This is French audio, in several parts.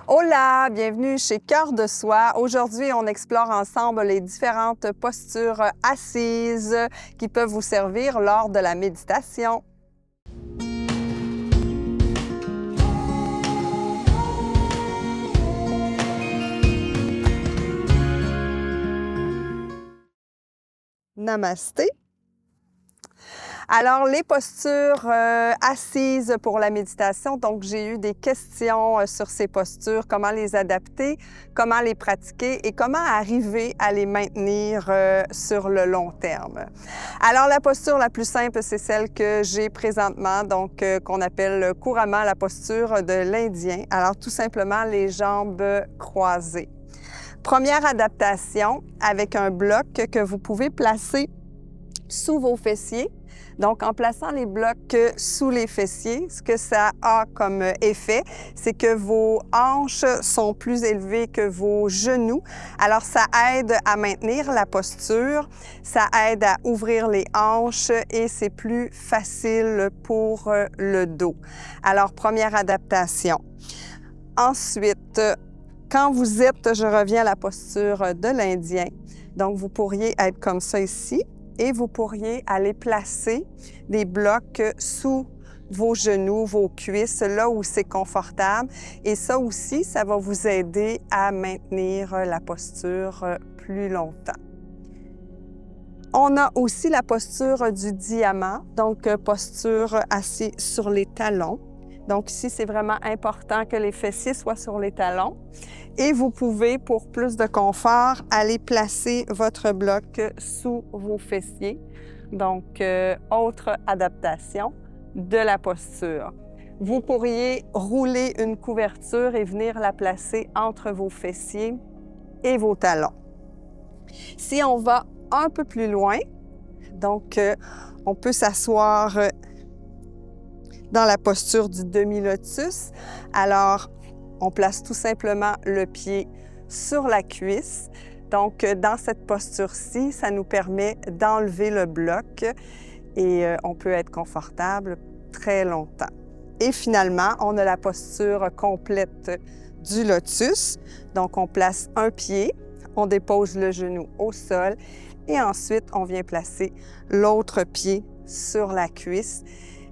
Hola, bienvenue chez Cœur de Soi. Aujourd'hui, on explore ensemble les différentes postures assises qui peuvent vous servir lors de la méditation. Namasté. Alors, les postures assises pour la méditation, donc j'ai eu des questions sur ces postures, comment les adapter, comment les pratiquer et comment arriver à les maintenir sur le long terme. Alors, la posture la plus simple, c'est celle que j'ai présentement, donc qu'on appelle couramment la posture de l'Indien. Alors, tout simplement, les jambes croisées. Première adaptation avec un bloc que vous pouvez placer sous vos fessiers. Donc, en plaçant les blocs sous les fessiers, ce que ça a comme effet, c'est que vos hanches sont plus élevées que vos genoux. Alors, ça aide à maintenir la posture, ça aide à ouvrir les hanches et c'est plus facile pour le dos. Alors, première adaptation. Ensuite, quand vous êtes, je reviens à la posture de l'Indien, donc vous pourriez être comme ça ici. Et vous pourriez aller placer des blocs sous vos genoux, vos cuisses, là où c'est confortable. Et ça aussi, ça va vous aider à maintenir la posture plus longtemps. On a aussi la posture du diamant, donc posture assise sur les talons. Donc ici, c'est vraiment important que les fessiers soient sur les talons. Et vous pouvez, pour plus de confort, aller placer votre bloc sous vos fessiers. Donc, autre adaptation de la posture. Vous pourriez rouler une couverture et venir la placer entre vos fessiers et vos talons. Si on va un peu plus loin, donc on peut s'asseoir dans la posture du demi-lotus. Alors, on place tout simplement le pied sur la cuisse. Donc, dans cette posture-ci, ça nous permet d'enlever le bloc et on peut être confortable très longtemps. Et finalement, on a la posture complète du lotus. Donc, on place un pied, on dépose le genou au sol et ensuite, on vient placer l'autre pied sur la cuisse.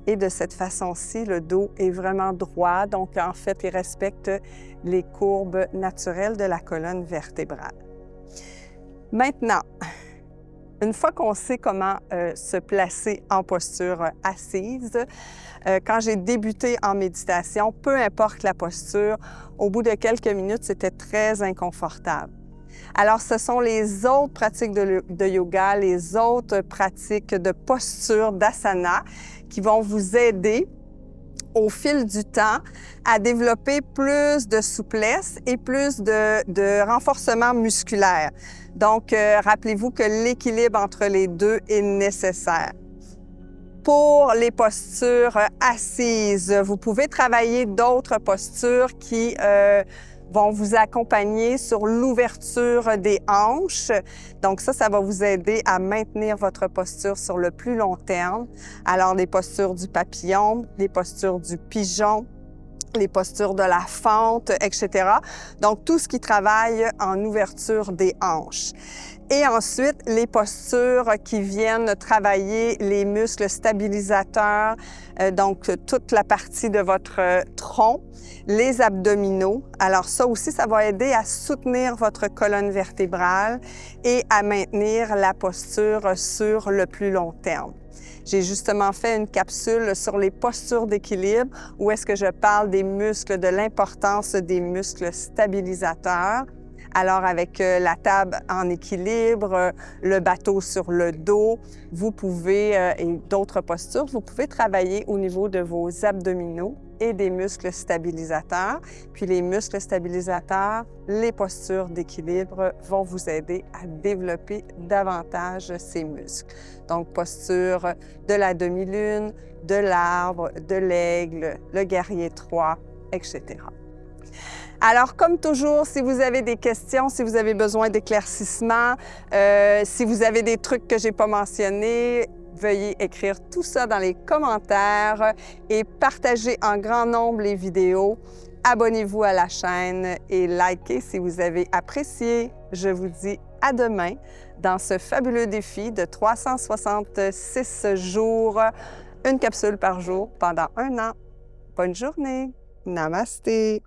Et de cette façon-ci, le dos est vraiment droit. Donc, en fait, il respecte les courbes naturelles de la colonne vertébrale. Maintenant, une fois qu'on sait comment se placer en posture assise, quand j'ai débuté en méditation, peu importe la posture, au bout de quelques minutes, c'était très inconfortable. Alors, ce sont les autres pratiques de yoga, les autres pratiques de posture, d'asana, qui vont vous aider au fil du temps à développer plus de souplesse et plus de renforcement musculaire. Donc, rappelez-vous que l'équilibre entre les deux est nécessaire. Pour les postures assises, vous pouvez travailler d'autres postures qui vont vous accompagner sur l'ouverture des hanches. Donc ça va vous aider à maintenir votre posture sur le plus long terme. Alors, les postures du papillon, les postures du pigeon, les postures de la fente, etc. Donc, tout ce qui travaille en ouverture des hanches. Et ensuite, les postures qui viennent travailler les muscles stabilisateurs, donc toute la partie de votre tronc, les abdominaux. Alors ça aussi, ça va aider à soutenir votre colonne vertébrale et à maintenir la posture sur le plus long terme. J'ai justement fait une capsule sur les postures d'équilibre où est-ce que je parle des muscles, de l'importance des muscles stabilisateurs. Alors, avec la table en équilibre, le bateau sur le dos, vous pouvez, et d'autres postures, vous pouvez travailler au niveau de vos abdominaux et des muscles stabilisateurs. Puis les muscles stabilisateurs, les postures d'équilibre vont vous aider à développer davantage ces muscles. Donc, posture de la demi-lune, de l'arbre, de l'aigle, le guerrier 3, etc. Alors, comme toujours, si vous avez des questions, si vous avez besoin d'éclaircissements, si vous avez des trucs que je n'ai pas mentionnés, Veuillez écrire tout ça dans les commentaires et partager en grand nombre les vidéos. Abonnez-vous à la chaîne et likez si vous avez apprécié. Je vous dis à demain dans ce fabuleux défi de 366 jours, une capsule par jour pendant 1 an. Bonne journée! Namasté!